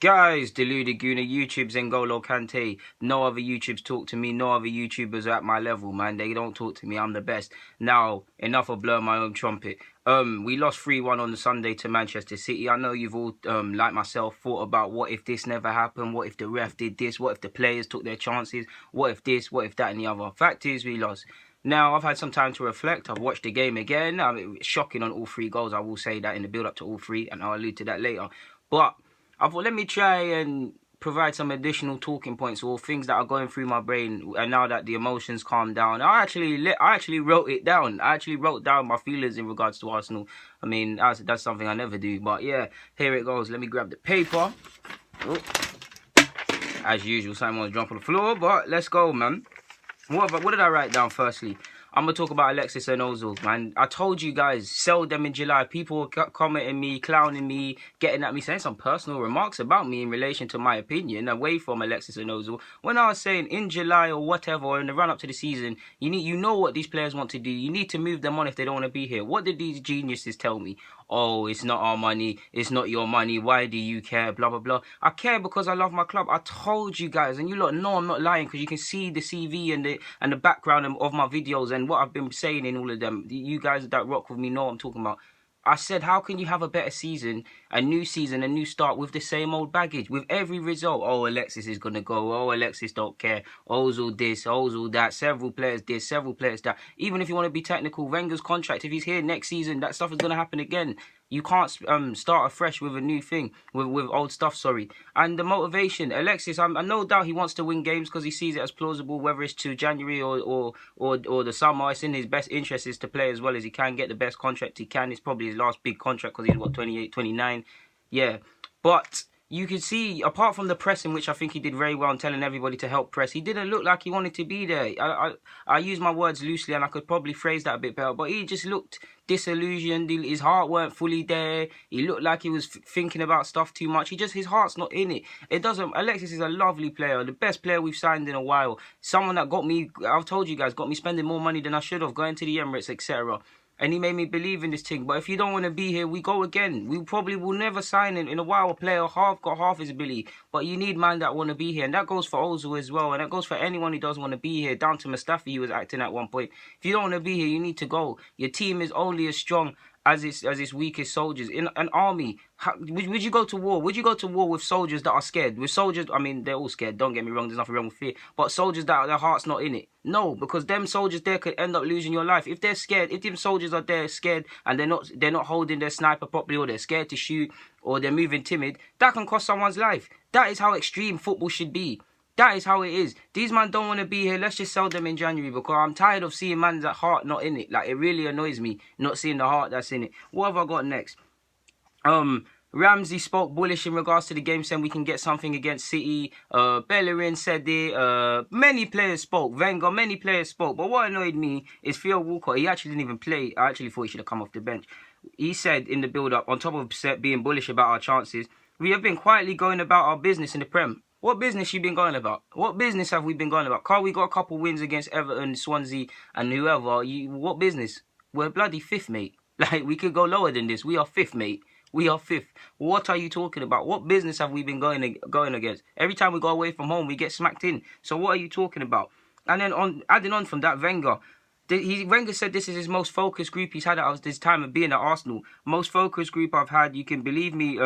Guys, Deluded Guna, YouTube's N'Golo Kante. No other YouTubers talk to me. No other YouTubers are at my level, man. They don't talk to me. I'm the best. Now, enough of blowing my own trumpet. We lost 3-1 on the Sunday to Manchester City. I know you've all, like myself, thought about what if this never happened? What if the ref did this? What if the players took their chances? What if this? What if that and the other? Fact is, we lost. Now, I've had some time to reflect. I've watched the game again. It's shocking on all 3 goals. I will say that in the build-up to all 3, and I'll allude to that later. But I thought, let me try and provide some additional talking points or things that are going through my brain. And now that the emotions calmed down, I actually wrote it down. I actually wrote down my feelings in regards to Arsenal. I mean, that's something I never do. But yeah, here it goes. Let me grab the paper. Oh. As usual, someone's dropped on the floor. But let's go, man. What did I write down firstly? I'm going to talk about Alexis and Ozil, man. I told you guys, sell them in July. People were commenting me, clowning me, getting at me, saying some personal remarks about me in relation to my opinion away from Alexis and Ozil. When I was saying in July or whatever, or in the run-up to the season, you know what these players want to do. You need to move them on if they don't want to be here. What did these geniuses tell me? Oh, it's not our money. It's not your money. Why do you care? Blah, blah, blah. I care because I love my club. I told you guys, and you lot know I'm not lying because you can see the CV and the background of my videos and what I've been saying in all of them. You guys that rock with me know what I'm talking about. I said, how can you have a better season, a new start with the same old baggage? With every result, oh, Alexis is going to go. Oh, Alexis don't care. Ozil this, Ozil that. Several players this, several players that. Even if you want to be technical, Wenger's contract, if he's here next season, that stuff is going to happen again. You can't start afresh with a new thing, with old stuff, sorry. And the motivation, Alexis, I no doubt he wants to win games because he sees it as plausible, whether it's to January or the summer. It's in his best interest is to play as well as he can, get the best contract he can. It's probably his last big contract because he's, 28, 29? Yeah. But you can see, apart from the pressing, which I think he did very well in telling everybody to help press, he didn't look like he wanted to be there. I use my words loosely and I could probably phrase that a bit better, but he just looked disillusioned. His heart weren't fully there. He looked like he was thinking about stuff too much. His heart's not in it. Alexis is a lovely player, the best player we've signed in a while. Someone that got me, I've told you guys, got me spending more money than I should have, going to the Emirates, etc. And he made me believe in this thing. But if you don't want to be here, we go again. We probably will never sign in a while. A player got half his ability. But you need man that want to be here. And that goes for Ozil as well. And that goes for anyone who doesn't want to be here. Down to Mustafi, he was acting at one point. If you don't want to be here, you need to go. Your team is only as strong as its weakest soldiers. In an army, would you go to war? Would you go to war with soldiers that are scared? With soldiers, I mean, they're all scared. Don't get me wrong. There's nothing wrong with fear. But soldiers that their heart's not in it. No, because them soldiers there could end up losing your life. If they're scared, if them soldiers are there scared and they're not holding their sniper properly, or they're scared to shoot, or they're moving timid, that can cost someone's life. That is how extreme football should be. That is how it is. These man don't want to be here. Let's just sell them in January because I'm tired of seeing man's heart not in it. Like, it really annoys me not seeing the heart that's in it. What have I got next? Ramsey spoke bullish in regards to the game, saying we can get something against City. Bellerin said it. Many players spoke. Wenger, many players spoke. But what annoyed me is Theo Walcott. He actually didn't even play. I actually thought he should have come off the bench. He said in the build-up, on top of being bullish about our chances, we have been quietly going about our business in the Prem. What business you been going about? What business have we been going about? Carl, we got a couple wins against Everton, Swansea, and whoever. What business? We're bloody 5th, mate. Like, we could go lower than this. We are 5th, mate. We are 5th. What are you talking about? What business have we been going against? Every time we go away from home, we get smacked in. So what are you talking about? And then adding on from that, Wenger. Wenger said this is his most focused group he's had at this time of being at Arsenal. Most focused group I've had. You can believe me.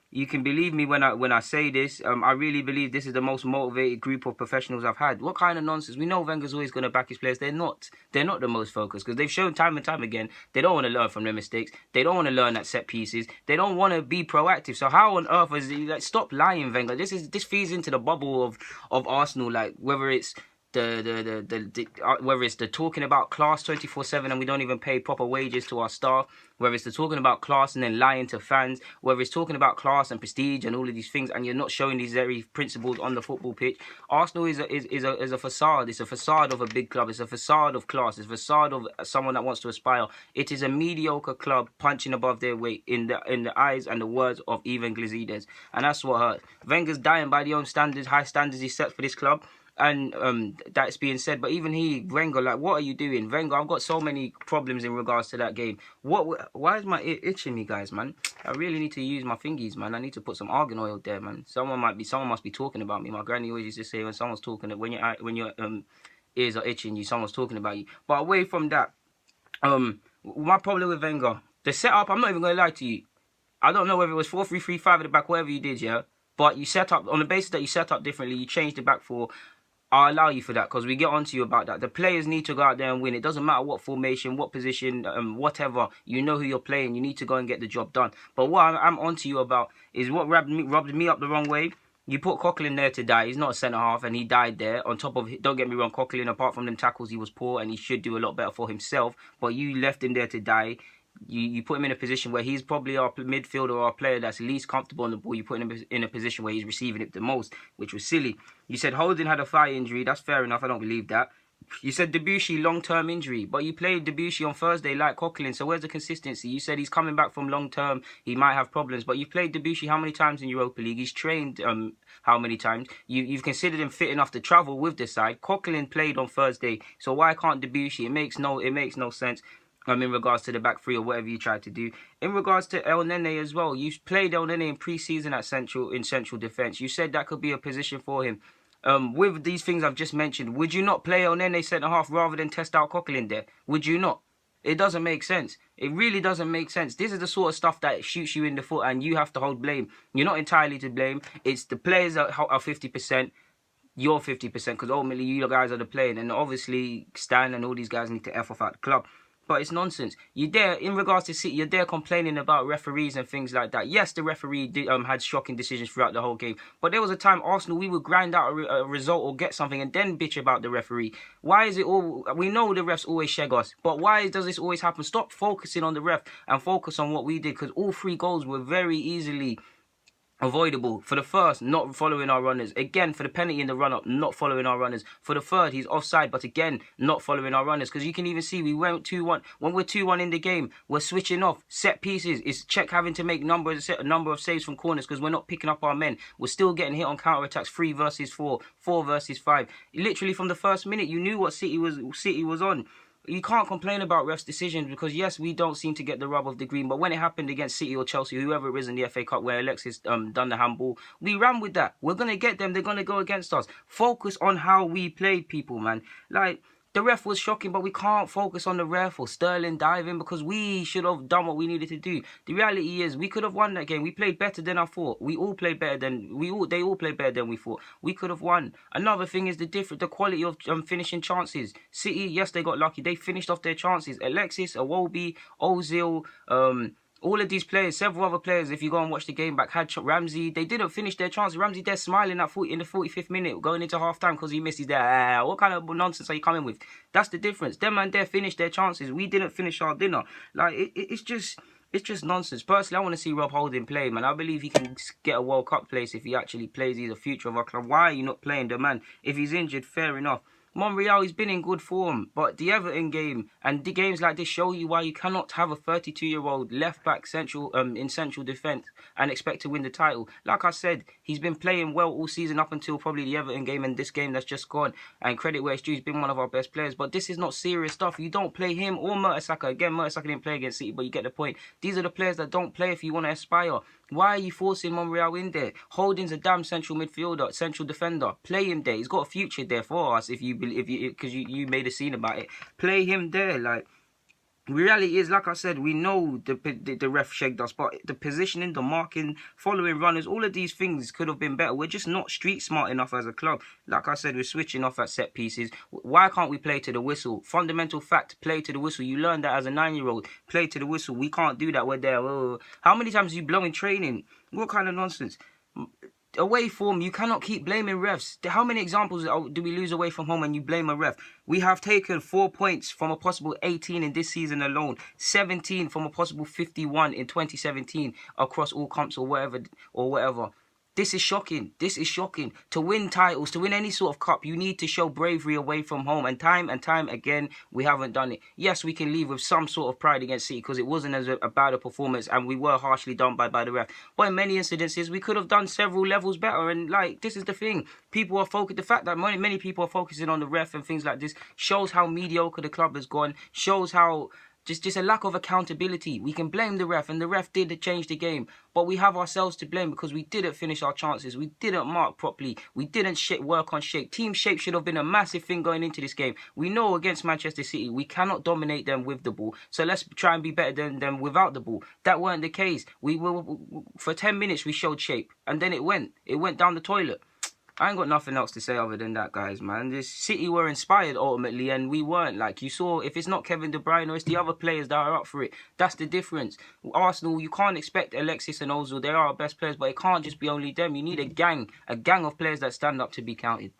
You can believe me when I say this. I really believe this is the most motivated group of professionals I've had. What kind of nonsense? We know Wenger's always going to back his players. They're not the most focused because they've shown time and time again they don't want to learn from their mistakes. They don't want to learn at set pieces. They don't want to be proactive. So how on earth is he, like, stop lying, Wenger? This feeds into the bubble of Arsenal. Like, whether it's whether it's the talking about class 24/7 and we don't even pay proper wages to our staff, whether it's the talking about class and then lying to fans, whether it's talking about class and prestige and all of these things, and you're not showing these very principles on the football pitch. Arsenal is a facade. It's a facade of a big club. It's a facade of class. It's a facade of someone that wants to aspire. It is a mediocre club punching above their weight in the eyes and the words of Ivan Glazides, and that's what hurts. Wenger's dying by the own standards, high standards he sets for this club. And that's being said, but even Wenger, like, what are you doing? Wenger, I've got so many problems in regards to that game. Why is my ear itching me, guys, man? I really need to use my fingies, man. I need to put some argan oil there, man. Someone must be talking about me. My granny always used to say when someone's talking, when your ears are itching you, someone's talking about you. But away from that, my problem with Wenger, the setup, I'm not even gonna lie to you. I don't know whether it was 4-3-3-5 at the back, whatever you did, yeah. But you set up on the basis that you set up differently. You changed the back four. I'll allow you for that because we get on to you about that. The players need to go out there and win. It doesn't matter what formation, what position, whatever. You know who you're playing. You need to go and get the job done. But what I'm on to you about is what rubbed me up the wrong way. You put Coquelin there to die. He's not a centre-half and he died there. On top of, don't get me wrong, Coquelin, apart from them tackles, he was poor and he should do a lot better for himself. But you left him there to die. You put him in a position where he's probably our midfielder or our player that's least comfortable on the ball. You put him in a position where he's receiving it the most, which was silly. You said Holding had a thigh injury. That's fair enough. I don't believe that. You said Debussy long-term injury, but you played Debussy on Thursday like Coquelin, so where's the consistency? You said he's coming back from long-term, he might have problems, but you played Debussy how many times in Europa League? He's trained how many times? You've considered him fit enough to travel with the side. Coquelin played on Thursday, so why can't Debussy? It makes no sense. In regards to the back three or whatever you tried to do. In regards to El Nene as well, you played El Nene in pre-season at central defence. You said that could be a position for him. With these things I've just mentioned, would you not play El Nene centre-half rather than test out Coquelin there? Would you not? It doesn't make sense. It really doesn't make sense. This is the sort of stuff that shoots you in the foot and you have to hold blame. You're not entirely to blame. It's the players that are 50%. You're 50% because ultimately you guys are the playing. And obviously Stan and all these guys need to F off out the club. But it's nonsense. You're there, in regards to City, you're there complaining about referees and things like that. Yes, the referee had shocking decisions throughout the whole game. But there was a time, Arsenal, we would grind out a result or get something and then bitch about the referee. Why is it all... We know the refs always shag us. But why does this always happen? Stop focusing on the ref and focus on what we did. Because all 3 goals were very easily avoidable. For the first, not following our runners. Again, for the penalty in the run-up, not following our runners. For the third, he's offside, but again, not following our runners. Because you can even see we went 2-1. When we're 2-1 in the game, we're switching off. Set pieces. It's Czech having to make a number of saves from corners because we're not picking up our men. We're still getting hit on counter-attacks, 3 versus 4, 4 versus 5. Literally from the first minute, you knew what City was on. You can't complain about refs' decisions because, yes, we don't seem to get the rub of the green. But when it happened against City or Chelsea, whoever it is in the FA Cup where Alexis done the handball, we ran with that. We're going to get them. They're going to go against us. Focus on how we played, people, man. Like, the ref was shocking, but we can't focus on the ref or Sterling diving because we should have done what we needed to do. The reality is we could have won that game. We played better than I thought. They all played better than we thought. We could have won. Another thing is the quality of finishing chances. City, yes, they got lucky. They finished off their chances. Alexis, Iwobi, Ozil, all of these players, several other players, if you go and watch the game back, had Ramsey. They didn't finish their chances. Ramsey, they're smiling in the 45th minute, going into half-time because he missed his there. What kind of nonsense are you coming with? That's the difference. Them man there finished their chances. We didn't finish our dinner. Like, it's just nonsense. Personally, I want to see Rob Holding play, man. I believe he can get a World Cup place if he actually plays. He's the future of our club. Why are you not playing the man? If he's injured, fair enough. Monreal, he's been in good form, but the Everton game and the games like this show you why you cannot have a 32-year-old left-back in central defence and expect to win the title. Like I said, he's been playing well all season up until probably the Everton game and this game that's just gone. And credit where it's due, he's been one of our best players. But this is not serious stuff. You don't play him or Mertesacker. Again, Mertesacker didn't play against City, but you get the point. These are the players that don't play if you want to aspire. Why are you forcing Monreal in there? Holding's a damn central midfielder, central defender. Play him there. He's got a future there for us because you made a scene about it. Play him there. Like, reality is, like I said, we know the ref shagged us, but the positioning, the marking, following runners, all of these things could have been better. We're just not street smart enough as a club. Like I said, we're switching off at set pieces. Why can't we play to the whistle? Fundamental fact, play to the whistle. You learned that as a 9-year-old. Play to the whistle. We can't do that. We're there. Oh. How many times do you blow in training? What kind of nonsense? Away form, you cannot keep blaming refs. How many examples do we lose away from home and you blame a ref? We have taken 4 points from a possible 18 in this season alone, 17 from a possible 51 in 2017 across all comps or whatever. This is shocking. This is shocking. To win titles, to win any sort of cup, you need to show bravery away from home. And time again, we haven't done it. Yes, we can leave with some sort of pride against City because it wasn't as a bad a performance and we were harshly done by the ref. But in many incidences, we could have done several levels better. And like, this is the thing. People are focused. The fact that many people are focusing on the ref and things like this shows how mediocre the club has gone. Shows how just a lack of accountability. We can blame the ref, and the ref did change the game, but we have ourselves to blame because we didn't finish our chances. We didn't mark properly. We didn't work on shape. Team shape should have been a massive thing going into this game. We know against Manchester City, we cannot dominate them with the ball, so let's try and be better than them without the ball. That weren't the case. We were, for 10 minutes, we showed shape, and then it went down the toilet. I ain't got nothing else to say other than that, guys, man. This City were inspired ultimately, and we weren't. Like, you saw, if it's not Kevin De Bruyne or it's the other players that are up for it, that's the difference. Arsenal, you can't expect Alexis and Ozil. They are our best players, but it can't just be only them. You need a gang of players that stand up to be counted.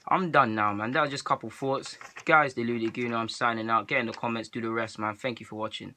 I'm done now, man. That was just a couple thoughts. Guys, the Ludicino, I'm signing out. Get in the comments, do the rest, man. Thank you for watching.